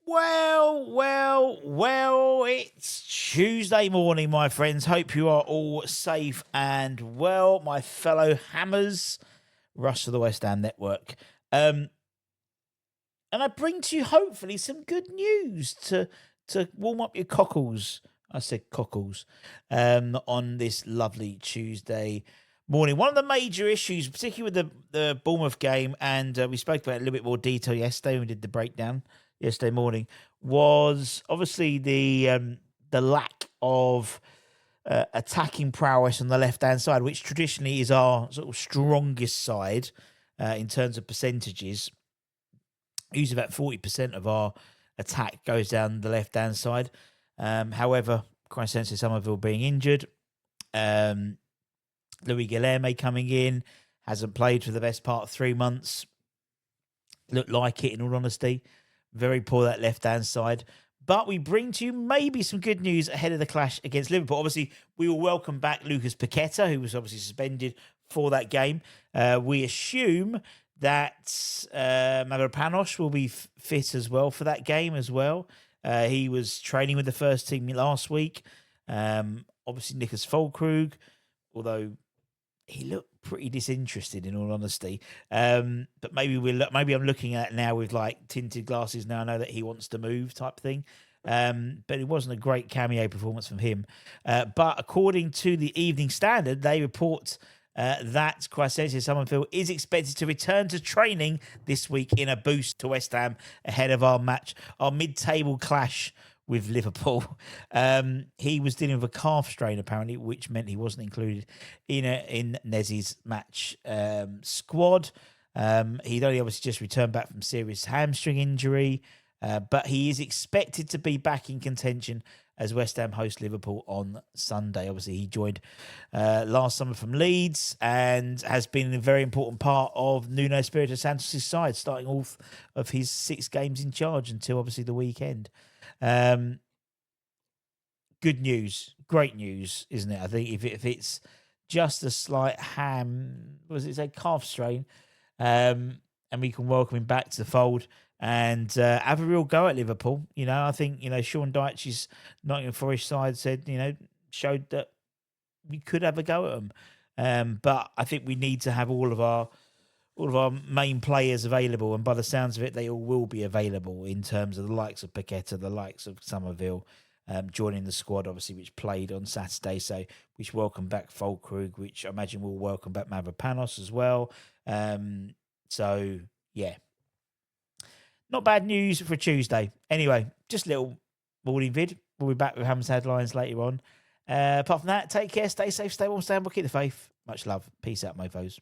Well, it's Tuesday morning, my friends. Hope you are all safe and well, my fellow hammers. Rush of the West Ham Network. And I bring to you, hopefully, some good news to warm up your cockles. I said cockles. On this lovely Tuesday morning. One of the major issues, particularly with the Bournemouth game, and we spoke about it in a little bit more detail yesterday when we did the breakdown yesterday morning, was obviously the lack of attacking prowess on the left-hand side, which traditionally is our sort of strongest side in terms of percentages. Usually about 40% of our attack goes down the left-hand side. However, Quisensis Somerville being injured, 𝗙𝗪𝗓𝗍𝗓 coming in, hasn't played for the best part of 3 months. Looked like it, in all honesty. Very poor that left-hand side. But we bring to you maybe some good news ahead of the clash against Liverpool. Obviously, we will welcome back Lucas Paqueta, who was obviously suspended for that game. We assume that Mavropanos will be fit as well for that game as well. He was training with the first team last week. Obviously, 𝗙𝗪𝗓𝗘, although he looked pretty disinterested, in all honesty. But maybe I'm looking at it now with like tinted glasses. Now I know that he wants to move, type thing. But it wasn't a great cameo performance from him. But according to the Evening Standard, they report that Quisensis Somerville is expected to return to training this week in a boost to West Ham ahead of our mid-table clash with Liverpool. He was dealing with a calf strain, apparently, which meant he wasn't included in Nezzy's match squad. He'd only obviously just returned back from serious hamstring injury, but he is expected to be back in contention as West Ham host Liverpool on Sunday. Obviously, he joined last summer from Leeds and has been a very important part of Nuno Espirito Santos' side, starting off of his 6 games in charge until obviously the weekend. Good news, great news, isn't it? I think if it's just a slight calf strain, and we can welcome him back to the fold and have a real go at Liverpool. I think Sean Dyche's Nottingham Forest side showed that we could have a go at them. But I think we need to have all of our main players available, and by the sounds of it, they all will be available in terms of the likes of Paqueta, the likes of Somerville, joining the squad, obviously, which played on Saturday. So we should welcome back 𝗙𝗪𝗓𝗘, which I imagine will welcome back Mavropanos as well. So, yeah. Not bad news for Tuesday. Anyway, just a little morning vid. We'll be back with Ham's headlines later on. Apart from that, take care, stay safe, stay warm, stay humble, keep the faith. Much love. Peace out, mofos.